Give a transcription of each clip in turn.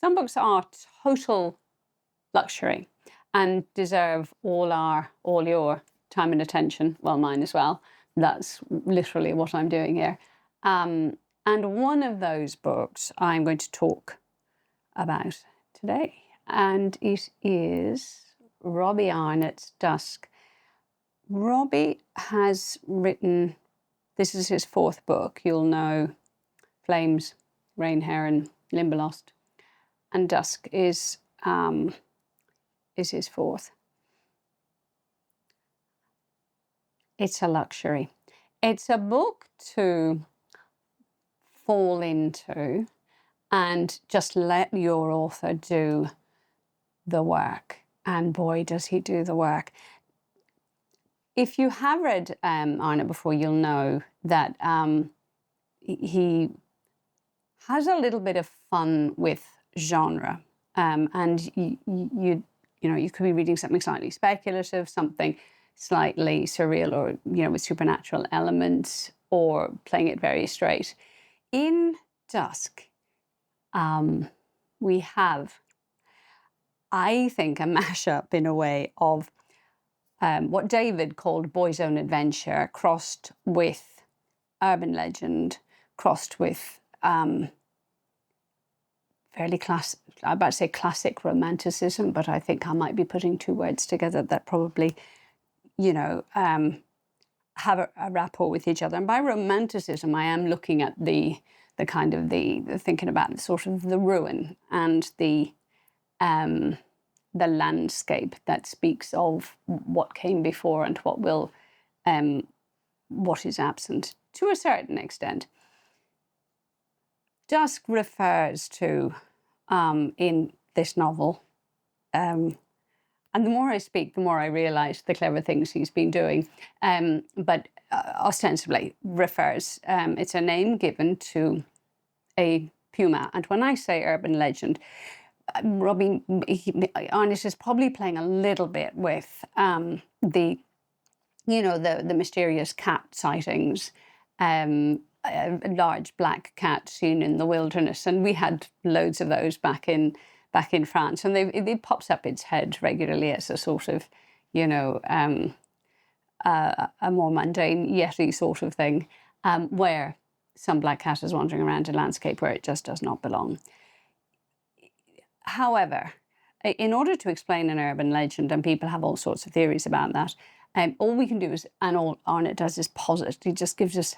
Some books are total luxury and deserve all your time and attention. Well, mine as well. That's literally what I'm doing here. And one of those books I'm going to talk about today, and it is Robbie Arnott's Dusk. Robbie has written, this is his fourth book. You'll know Flames, Rain, Heron, Limberlost, and Dusk is his fourth. It's a luxury. It's a book to fall into and just let your author do the work. And boy, does he do the work. If you have read Arnott before, you'll know that he has a little bit of fun with genre. And you could be reading something slightly speculative, something slightly surreal, or with supernatural elements, or playing it very straight. In Dusk, we have, I think, a mashup in a way of what David called boy's own adventure, crossed with urban legend, crossed with fairly classic, I'm about to say classic romanticism, but I think I might be putting two words together that probably, have a rapport with each other. And by romanticism, I am looking at the kind of the thinking about the sort of the ruin and the landscape that speaks of what came before and what is absent to a certain extent. Dusk refers to, in this novel, and the more I speak, the more I realise the clever things he's been doing, but ostensibly refers, it's a name given to a puma. And when I say urban legend, Robbie Arnott is probably playing a little bit with the mysterious cat sightings, a large black cat seen in the wilderness, and we had loads of those back in France, and it pops up its head regularly as a sort of, a more mundane yeti sort of thing, where some black cat is wandering around a landscape where it just does not belong. However, in order to explain an urban legend, and people have all sorts of theories about that, all we can do is, and all Arnott does is posit. He just gives us,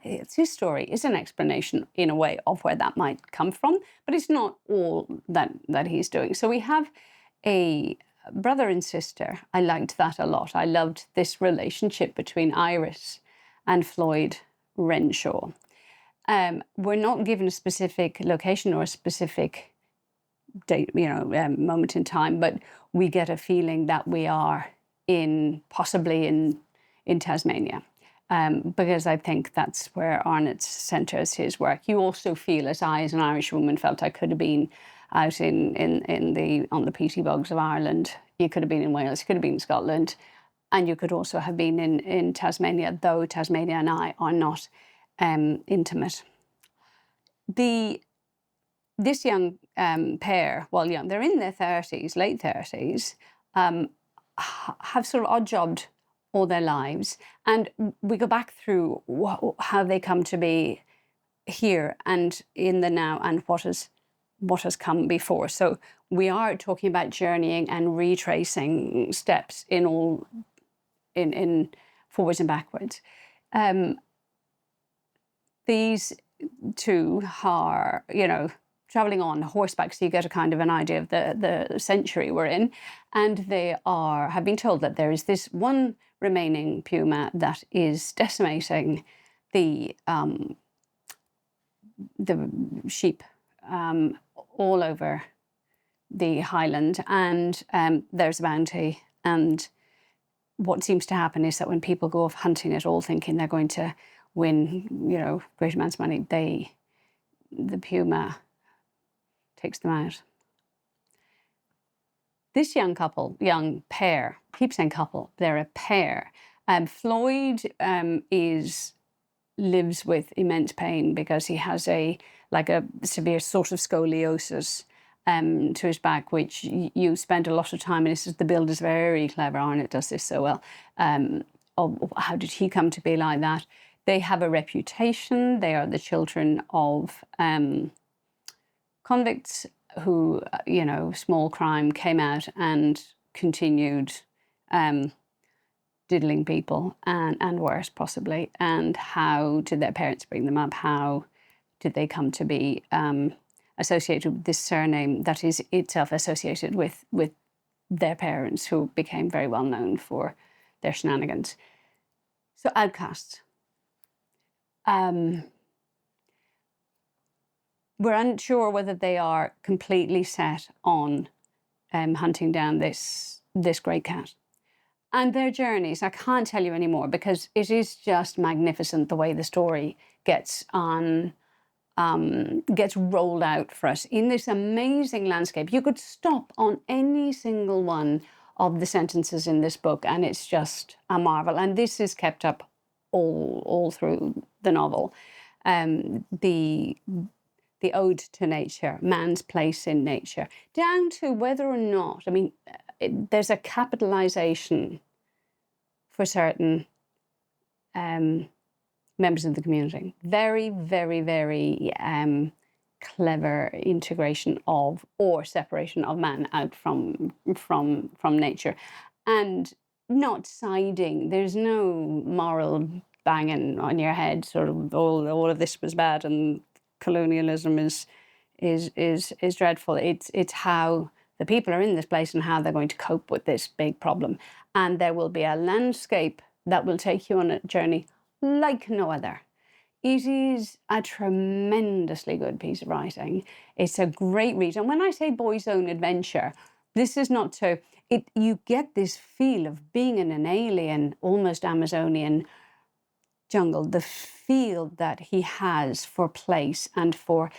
it's his story. It's an explanation in a way of where that might come from, but it's not all that he's doing. So we have a brother and sister. I liked that a lot. I loved this relationship between Iris and Floyd Renshaw. We're not given a specific location or a specific date, moment in time, but we get a feeling that we are possibly in Tasmania, because I think that's where Arnott centres his work. You also feel, as I, as an Irish woman, felt I could have been out on the peaty bogs of Ireland. You could have been in Wales, you could have been in Scotland, and you could also have been in Tasmania, though Tasmania and I are not intimate. This young pair, they're in their 30s, late 30s, have sort of odd-jobbed all their lives. And we go back through how they come to be here and in the now, and what has come before. So we are talking about journeying and retracing steps in forwards and backwards. These two are, travelling on horseback, so you get a kind of an idea of the century we're in. And they have been told that there is this one remaining puma that is decimating the sheep all over the Highland, and there's a bounty. And what seems to happen is that when people go off hunting it, all thinking they're going to win, great amounts of money, the puma takes them out. This young pair, keep saying couple, they're a pair. Floyd lives with immense pain because he has a severe sort of scoliosis, to his back, which you spend a lot of time, and this is, the build is very clever. Arnott does this so well. Of how did he come to be like that? They have a reputation. They are the children of convicts who, small crime, came out and continued diddling people and worse possibly. And how did their parents bring them up? How did they come to be associated with this surname that is itself associated with their parents, who became very well known for their shenanigans? So outcasts. We're unsure whether they are completely set on hunting down this great cat. And their journeys, I can't tell you anymore because it is just magnificent the way the story gets rolled out for us in this amazing landscape. You could stop on any single one of the sentences in this book and it's just a marvel. And this is kept up all through the novel. The ode to nature, man's place in nature, down to whether or not, there's a capitalization for certain members of the community. Very, very, very clever integration of or separation of man out from nature, and not siding. There's no moral banging on your head, sort of all of this was bad and colonialism is dreadful. It's how the people are in this place and how they're going to cope with this big problem. And there will be a landscape that will take you on a journey like no other. It is a tremendously good piece of writing. It's a great read. And when I say boy's own adventure, this is not to... You get this feel of being in an alien, almost Amazonian jungle, the feel that he has for place and for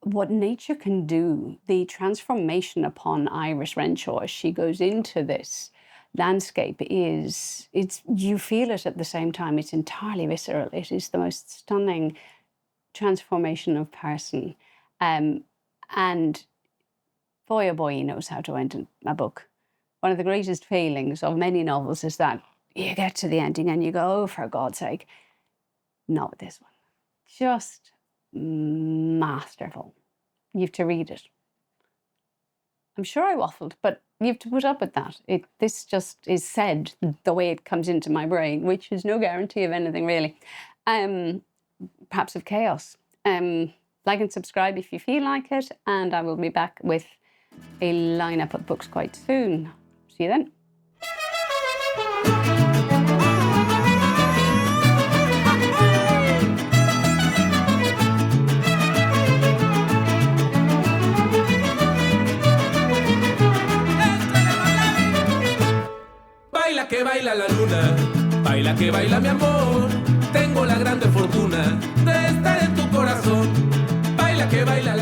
what nature can do, the transformation upon Iris Renshaw as she goes into this landscape you feel it at the same time. It's entirely visceral. It is the most stunning transformation of person. And boy, oh boy, he knows how to end a book. One of the greatest feelings of many novels is that you get to the ending and you go, oh, for God's sake. Not with this one. Just masterful. You have to read it. I'm sure I waffled, but you have to put up with that. This just is said the way it comes into my brain, which is no guarantee of anything really. Perhaps of chaos. Like and subscribe if you feel like it, and I will be back with a lineup of books quite soon. See you then. Baila que baila la luna, baila que baila mi amor. Tengo la grande fortuna de estar en tu corazón. Baila que baila la